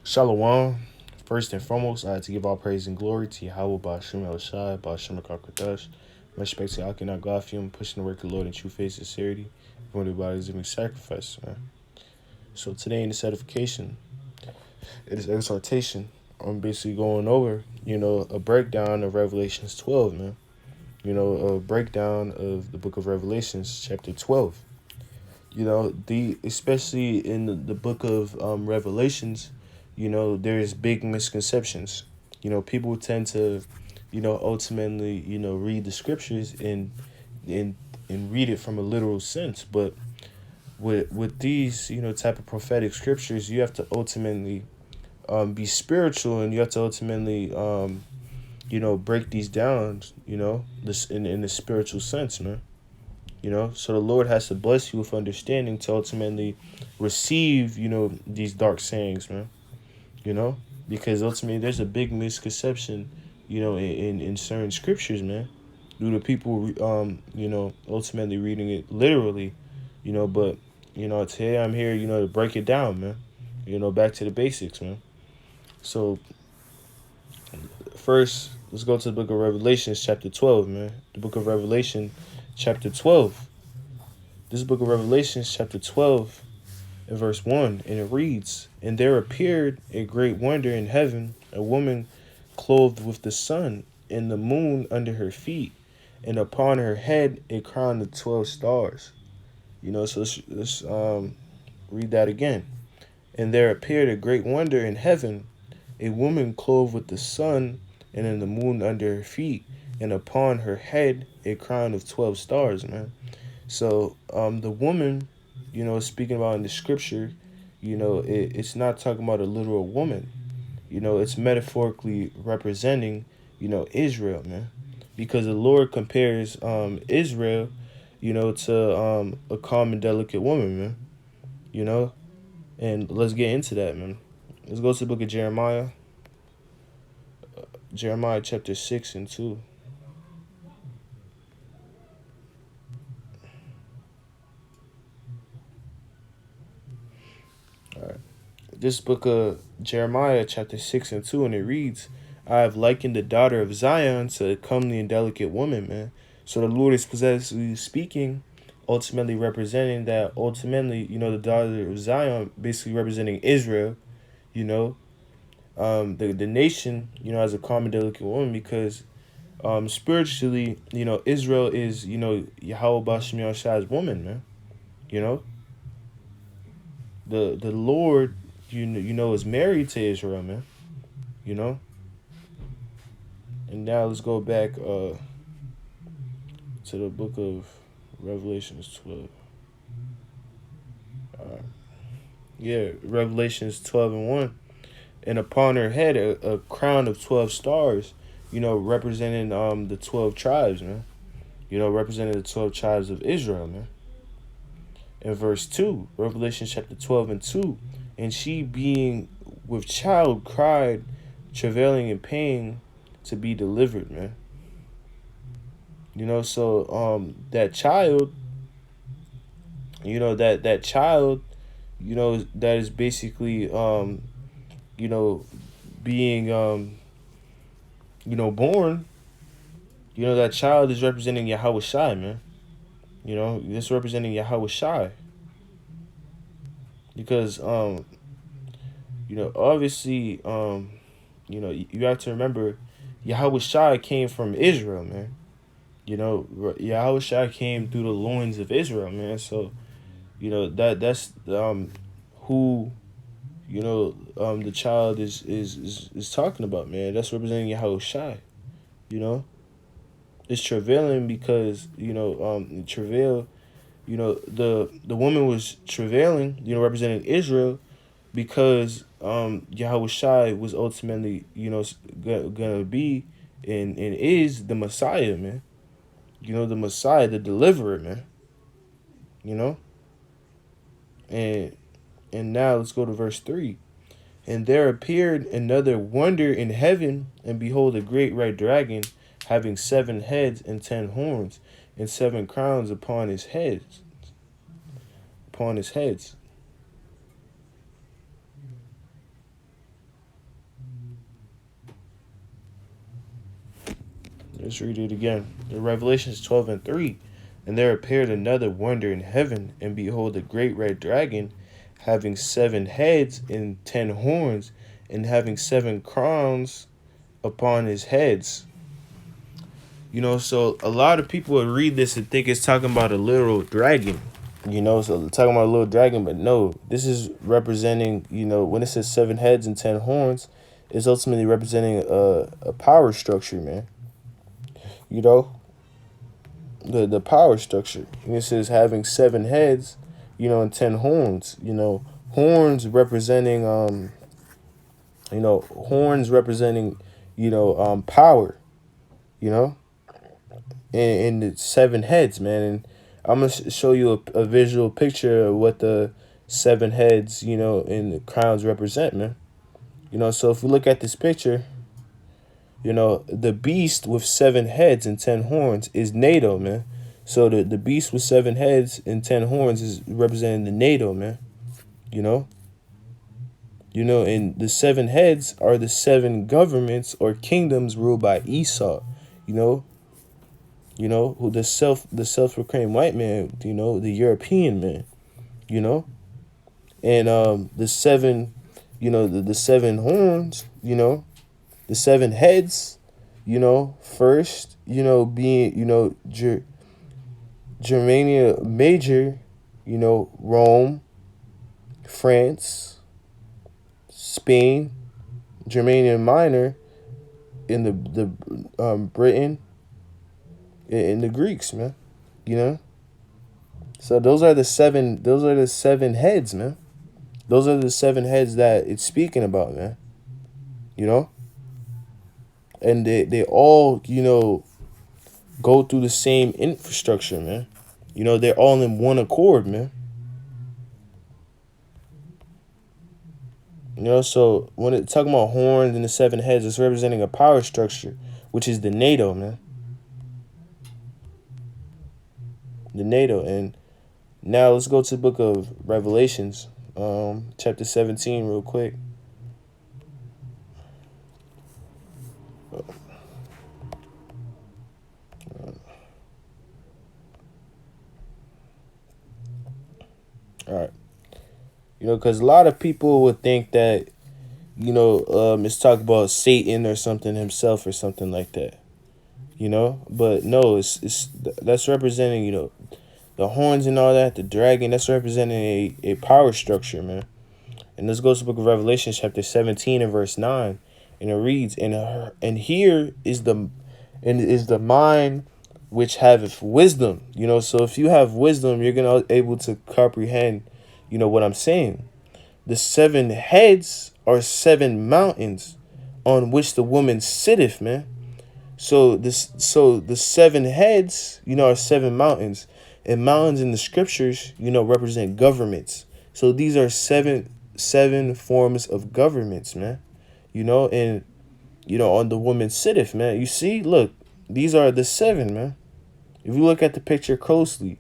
Shalom. First and foremost, I had to give all praise and glory to Yahweh Ba'ashim El Shai, Ba'ashim Kakradash. Respect to Akin Aglafium, pushing the work of the Lord in true faith and sincerity, for the bodies living sacrifice, man. So today in this edification, it is exhortation. I'm basically going over, a breakdown of Revelations 12, man. A breakdown of the book of Revelations, chapter 12. Especially in the book of Revelations, there's big misconceptions. People tend to, ultimately, read the scriptures and and read it from a literal sense. But with these, type of prophetic scriptures, you have to ultimately be spiritual, and you have to ultimately break these down, this in the spiritual sense, man. So the Lord has to bless you with understanding to ultimately receive, these dark sayings, man. you know, because ultimately there's a big misconception, in certain scriptures, man, due to people, ultimately reading it literally, but, today I'm here, to break it down, man, back to the basics, man. So first, let's go to the book of Revelation, chapter 12, man. The book of Revelation, chapter 12. This book of Revelation, chapter 12, in verse 1, and it reads, "And there appeared a great wonder in heaven, a woman clothed with the sun, and the moon under her feet, and upon her head a crown of 12 stars." So let's read that again. "And there appeared a great wonder in heaven, a woman clothed with the sun, and in the moon under her feet, and upon her head a crown of 12 stars," man. So the woman, speaking about in the scripture, it's not talking about a literal woman. It's metaphorically representing, Israel, man. Because the Lord compares Israel, to a calm and delicate woman, man. You know? And let's get into that, man. Let's go to the book of Jeremiah. Jeremiah chapter 6 and 2. All right. This book of Jeremiah chapter 6 and 2, and it reads, "I have likened the daughter of Zion to a comely and delicate woman," man. So the Lord is possessively speaking, ultimately representing that, ultimately, the daughter of Zion, basically representing Israel, you know, the nation, as a calm and delicate woman, because spiritually, Israel is, Yahweh Bashim Yahshai's woman, man. You know, the Lord, is married to Israel, man. You know, and now let's go back to the book of Revelations 12. Yeah, Revelations 12 and 1. "And upon her head a crown of 12 stars, representing the 12 tribes, man. Representing the 12 tribes of Israel, man." In verse 2, Revelation chapter 12 and 2, "And she being with child cried, travailing in pain to be delivered," man. So that child, that child, that is basically you know being born, that child is representing Yahweh Shai, man. This representing Yahweh Shai. Because obviously, you have to remember Yahweh Shai came from Israel, man. Yahweh Shai came through the loins of Israel, man. So, that's who, the child is talking about, man. That's representing Yahweh Shai, you know. It's travailing because, travail, the woman was travailing, representing Israel, because Yahweh Shai was ultimately, gonna be and is the Messiah, man. The Messiah, the deliverer, man. You know? And now let's go to verse 3. "And there appeared another wonder in heaven, and behold, a great red dragon, having 7 heads and 10 horns, and 7 crowns upon his heads. Upon his heads." Let's read it again. In Revelations 12 and 3. And there appeared another wonder in heaven, and behold, a great red dragon, having 7 heads and 10 horns, and having 7 crowns upon his heads. So a lot of people would read this and think it's talking about a literal dragon. So talking about a little dragon, but no, this is representing, when it says 7 heads and 10 horns, it's ultimately representing a power structure, man. The power structure. And it says having 7 heads, and 10 horns. Horns representing power. And the 7 heads, man. And I'm gonna show you a visual picture of what the 7 heads, and the crowns represent, man. So if we look at this picture, the beast with 7 heads and 10 horns is NATO, man. So the beast with 7 heads and 10 horns is representing the NATO, man. And the 7 heads are the 7 governments or kingdoms ruled by Esau. Who the self-proclaimed white man, the European man, and the 7, the 7 horns, the 7 heads, first, being, Germania Major, Rome, France, Spain, Germania Minor, in the Britain, and the Greeks, man. So those are the 7 heads, man. Those are the 7 heads that it's speaking about, man. And they all, go through the same infrastructure, man. They're all in one accord, man. So when it's talking about horns and the 7 heads, it's representing a power structure, which is the NATO, man. The NATO. And now let's go to the book of Revelations, chapter 17 real quick. All right. Because a lot of people would think that, it's talking about Satan or something himself or something like that. But no, it's that's representing, the horns and all that, the dragon, that's representing a power structure, man. And let's go to the book of Revelation, chapter 17 and verse 9. And it reads, and here is the mind which haveth wisdom. So if you have wisdom, you're gonna able to comprehend, what I'm saying. The 7 heads are 7 mountains on which the woman sitteth, man. So the 7 heads, are 7 mountains. And mountains in the scriptures, represent governments. So these are seven forms of governments, man. And on the woman sitteth, man. You see, look, these are the 7, man. If you look at the picture closely,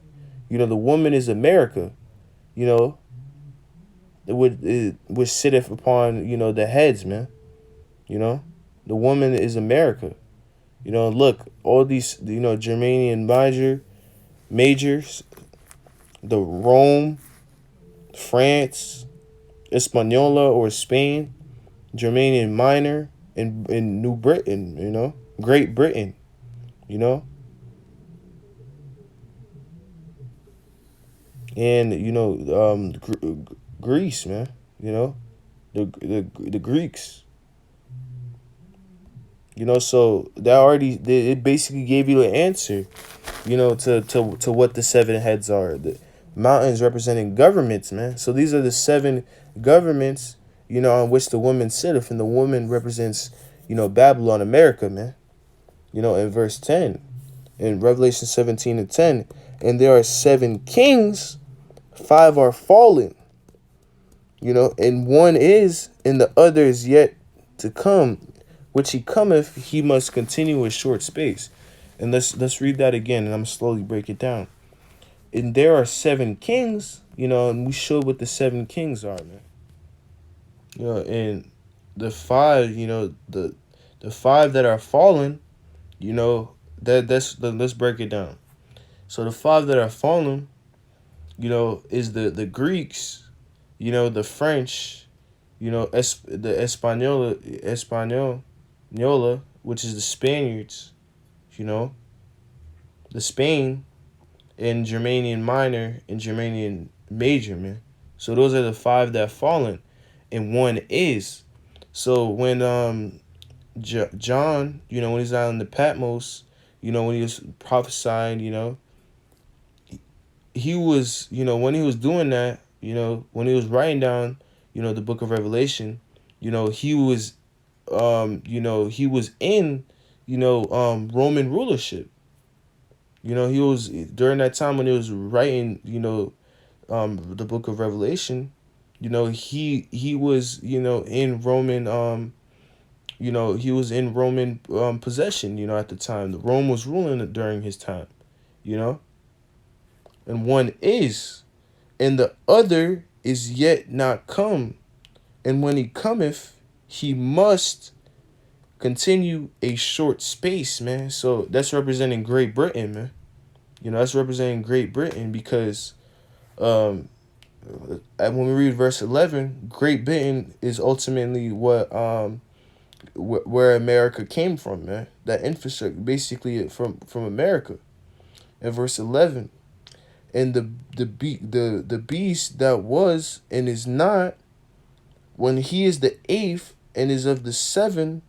the woman is America, which sitteth upon, the heads, man. The woman is America. Look, all these, Germanian majors, the Rome, France, Hispaniola or Spain, Germanian Minor, and New Britain, Great Britain, and Greece, man, the Greeks. So it basically gave you the answer, to what the 7 heads are. The mountains representing governments, man. So these are the 7 governments, on which the woman sitteth, and the woman represents, Babylon, America, man. In verse 10, in Revelation 17 and 10, and there are 7 kings, 5 are fallen, and one is, and the other is yet to come. Which he cometh, he must continue a short space. And let's read that again, and I'm going to slowly break it down. And there are 7 kings, and we show what the 7 kings are, man. And the 5, the 5 that are fallen, You know, let's break it down. So the five that are fallen, you know, is the Greeks, you know, the French, you know, the Española, which is the Spaniards, you know, the Spain, and Germanian Minor and Germanian Major, man. So those are the five that fallen, and one is. So when John, you know, when he's out in the Patmos, you know, when he was prophesying, you know, he was, you know, when he was doing that, you know, when he was writing down, you know, the book of Revelation, you know, you know, he was in, you know, Roman rulership. You know, he was during that time when he was writing, you know, the book of Revelation. You know, he was, you know, in Roman, you know, he was in Roman possession. You know, at the time, the Rome was ruling during his time. You know, and one is, and the other is yet not come. And when he cometh, he must continue a short space, man. So that's representing Great Britain, man. You know, that's representing Great Britain because um, when we read verse 11, Great Britain is ultimately where America came from, man. That infrastructure, basically from America. In verse 11, and the beast that was and is not, when he is the eighth and is of the seven,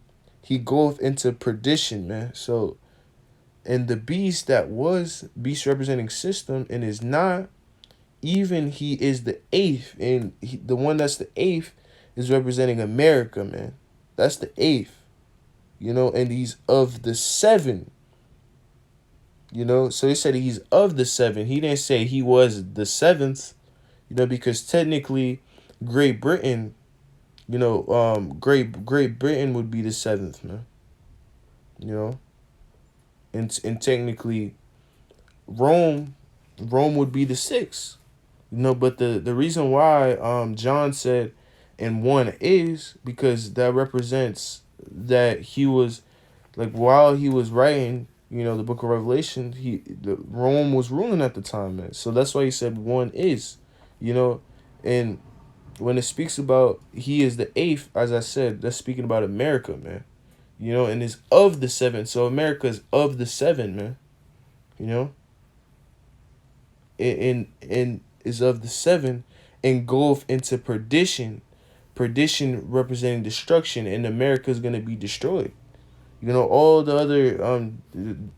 he goeth into perdition, man. So, and the beast that was, beast representing system and is not, even he is the eighth, and the one that's the eighth is representing America, man. That's the eighth, you know, and he's of the seven, you know. So he said he's of the seven. He didn't say he was the seventh, you know, because technically, Great Britain, you know, Great Britain would be the seventh, man. You know, and technically, Rome, Rome would be the sixth. You know, but the reason why John said and one is because that represents that he was like while he was writing, you know, the book of Revelation, Rome was ruling at the time, man. So that's why he said one is, you know, and when it speaks about he is the eighth, as I said, that's speaking about America, man. You know, and is of the seven. So America is of the seven, man. You know, and is of the seven, and goeth into perdition. Perdition representing destruction, and America is gonna be destroyed. You know, all the other you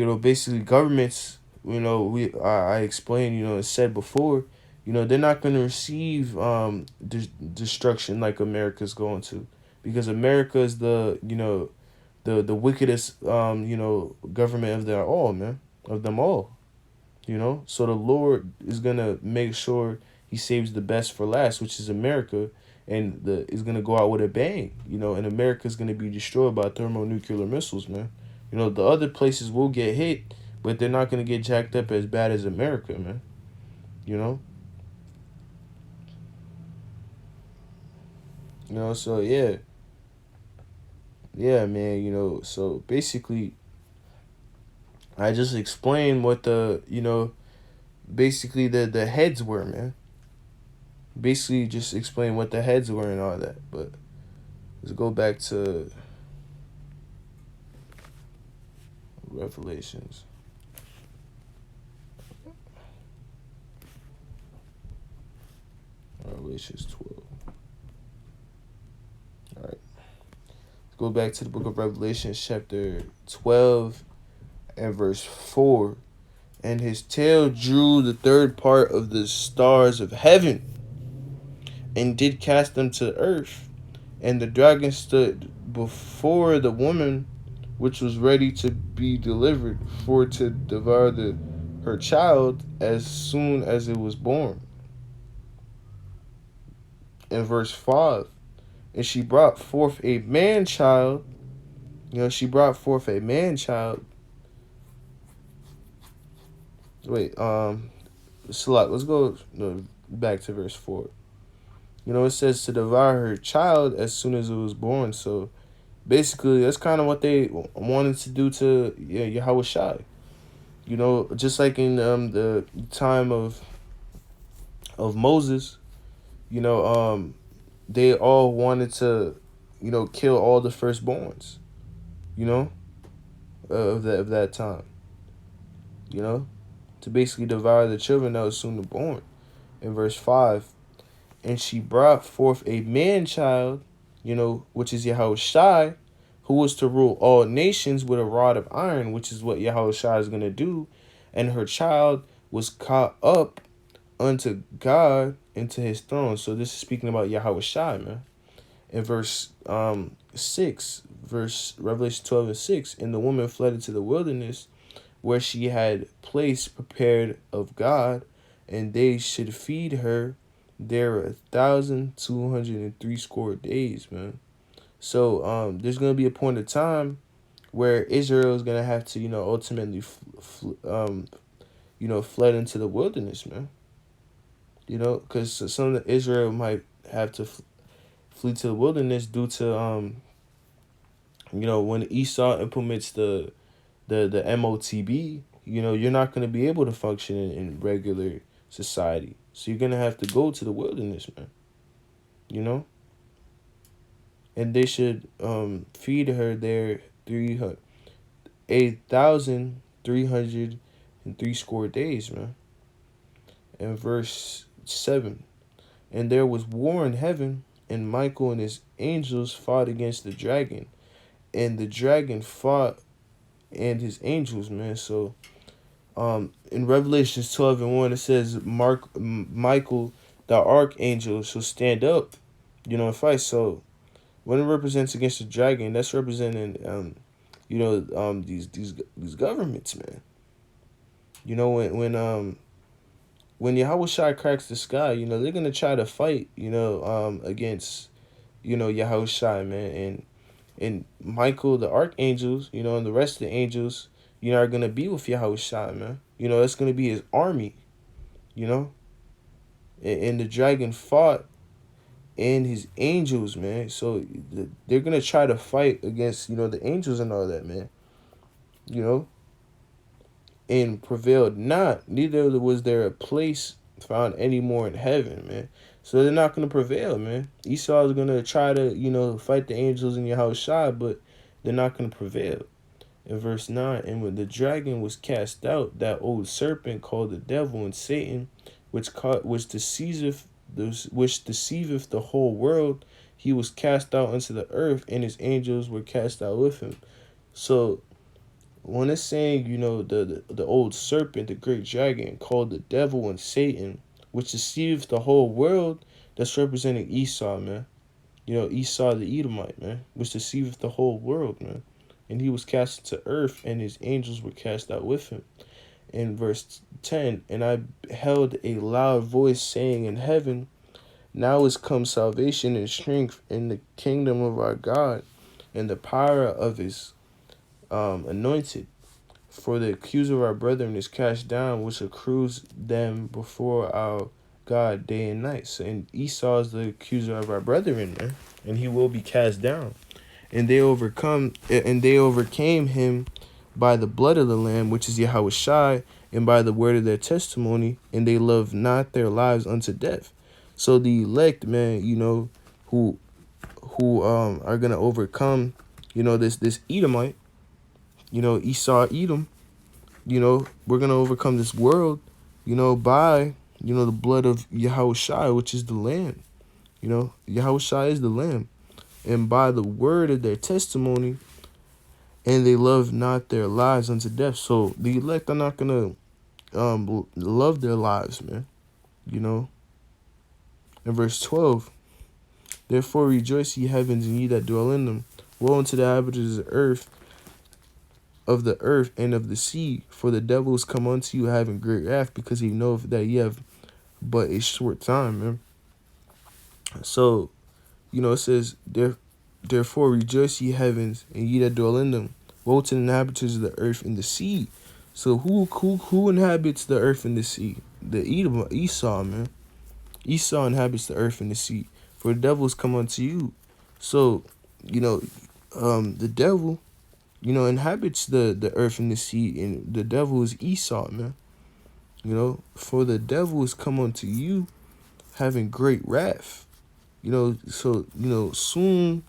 know, basically governments. You know, I explained. You know, it said before. You know, they're not gonna receive destruction like America's going to, because America is the, you know, the wickedest you know, government of them all, man, of them all. You know, so the Lord is gonna make sure He saves the best for last, which is America, and the is gonna go out with a bang. You know, and America is gonna be destroyed by thermonuclear missiles, man. You know, the other places will get hit, but they're not gonna get jacked up as bad as America, man. You know. You know, so yeah, yeah, man. You know, so basically, I just explained what the, you know, basically the heads were, man. Basically just explain what the heads were and all that. But let's go back to Revelations. Revelations 12. All right. Let's go back to the book of Revelation, chapter 12 and verse 4. And his tail drew the third part of the stars of heaven and did cast them to the earth. And the dragon stood before the woman which was ready to be delivered, for to devour her child as soon as it was born. In verse 5, and she brought forth a man child. You know, she brought forth a man child. Wait, let's go back to verse 4. You know, it says to devour her child as soon as it was born. So Basically, that's kind of what they wanted to do to Yahweh Shai. You know, just like in the time of Moses, you know, they all wanted to, kill all the firstborns, you know, of that time, you know, to basically devour the children that was soon born. In verse 5, and she brought forth a man child, which is Yahweh Shai, who was to rule all nations with a rod of iron, which is what Yahweh Shai is going to do. And her child was caught up unto God into his throne. So this is speaking about Yahweh Shai, man. In verse 6, Revelation 12 and 6, and the woman fled into the wilderness where she had place prepared of God, and they should feed her there 1,260 days, man. So there's gonna be a point of time where Israel is gonna have to, ultimately, fled into the wilderness, man. Because some of Israel might have to flee to the wilderness due to when Esau implements the MOTB, you're not going to be able to function in regular society. So you're going to have to go to the wilderness, man. And they should feed her there 8,303 score days, man. And verse 7, and there was war in heaven, and Michael and his angels fought against the dragon, and the dragon fought and his angels, man. So in Revelations 12 and 1, it says Michael the archangel shall stand up, and fight. So when it represents against the dragon, that's representing these governments, man. When Yahweh Shai cracks the sky, they're gonna try to fight, against, Yahweh Shai, man. And Michael, the archangels, and the rest of the angels, are gonna be with Yahweh Shai, man. That's gonna be his army, and the dragon fought and his angels, man. So they're gonna try to fight against, the angels and all that, man. And prevailed not, neither was there a place found anymore in heaven, man. So they're not going to prevail, man. Esau is going to try to, fight the angels in Yahweh Shai, but they're not going to prevail. In verse 9, and when the dragon was cast out, that old serpent called the devil and Satan, which deceiveth the whole world, he was cast out unto the earth, and his angels were cast out with him. So when it's saying, the old serpent, the great dragon, called the devil and Satan, which deceived the whole world, that's representing Esau, man. Esau the Edomite, man, which deceived the whole world, man. And he was cast to earth, and his angels were cast out with him. In verse 10, and I held a loud voice saying in heaven, now is come salvation and strength in the kingdom of our God, and the power of his anointed. For the accuser of our brethren is cast down, which accuse them before our God day and night. So, and Esau is the accuser of our brethren, man, and he will be cast down. And they overcame him by the blood of the Lamb, which is Yahweh Shai, and by the word of their testimony, and they loved not their lives unto death. So the elect, man, who are gonna overcome, this Edomite, Esau, Edom, we're going to overcome this world, by, the blood of Yahweh Shai, which is the Lamb. Yahweh Shai is the Lamb. And by the word of their testimony, and they love not their lives unto death. So the elect are not going to love their lives, man. In verse 12, therefore rejoice, ye heavens, and ye that dwell in them. Woe unto the inhabitants of the earth and of the sea, for the devil is come unto you having great wrath, because he knoweth that ye have but a short time, man. So, it says, therefore rejoice, ye heavens, and ye that dwell in them. Woe to the inhabitants of the earth and the sea. So who inhabits the earth and the sea? The Esau, man. Esau inhabits the earth and the sea. For the devil is come unto you. So, the devil, inhabits the earth and the sea, and the devil is Esau, man. For the devil is come unto you having great wrath. So soon,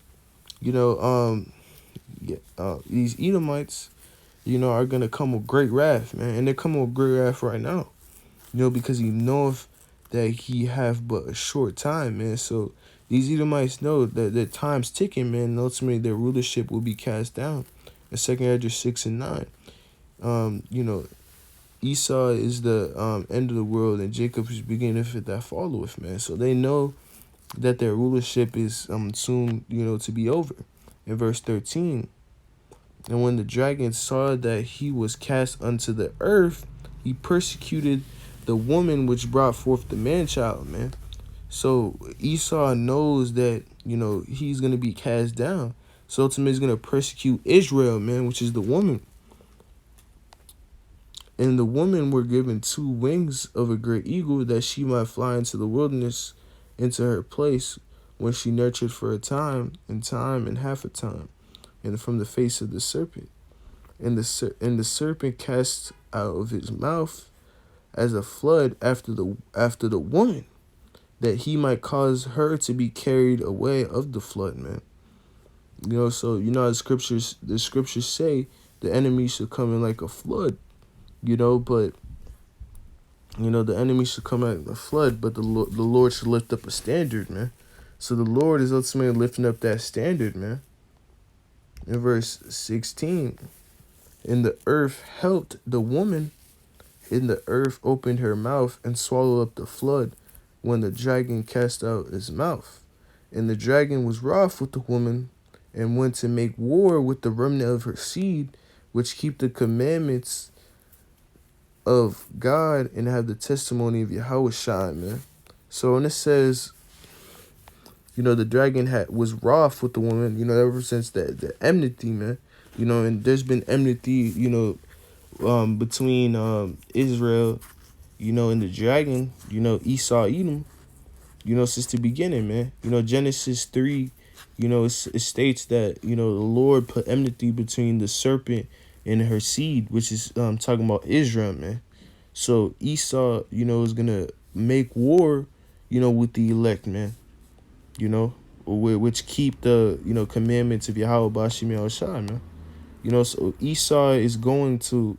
yeah, these Edomites, are gonna come with great wrath, man, and they're coming with great wrath right now. Because he knoweth that he have but a short time, man. So these Edomites know that their time's ticking, man, and ultimately their rulership will be cast down. In 2 Ezra 6 and 9. Esau is the end of the world, and Jacob is beginning of it that followeth, man. So they know that their rulership is soon, to be over. In verse 13, and when the dragon saw that he was cast unto the earth, he persecuted the woman which brought forth the man-child, man. So Esau knows that, he's going to be cast down. So ultimately he's going to persecute Israel, man, which is the woman. And the woman were given 2 wings of a great eagle, that she might fly into the wilderness, into her place, when she nurtured for a time and half a time, and from the face of the serpent. And the serpent cast out of his mouth as a flood after the woman, that he might cause her to be carried away of the flood, man. So the scriptures say the enemy should come in like a flood, but the enemy should come out in a flood, but the Lord should lift up a standard, man. So the Lord is ultimately lifting up that standard, man. In verse 16, and the earth helped the woman, and the earth opened her mouth and swallowed up the flood, when the dragon cast out his mouth. And the dragon was wroth with the woman, and went to make war with the remnant of her seed, which keep the commandments of God and have the testimony of Yahushua, man. So when it says, the dragon was wroth with the woman, that represents the enmity, man. And there's been enmity, between Israel, and the dragon, Esau, Edom, since the beginning, man. Genesis 3, it states that, the Lord put enmity between the serpent and her seed, which is talking about Israel, man. So Esau, is going to make war, with the elect, man, which keep the, commandments of Yahweh Bashim Yahushua, man. So Esau is going to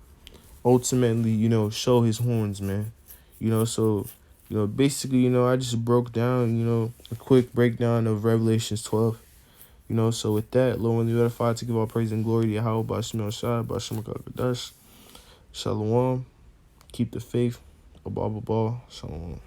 ultimately, show his horns, man. So, basically, I just broke down, a quick breakdown of Revelations 12. So with that, Lord, when you edify to give all praise and glory to Yahweh Bashim Yahushua, Bashim Kadash, Shalom, keep the faith, Abba, Shalom.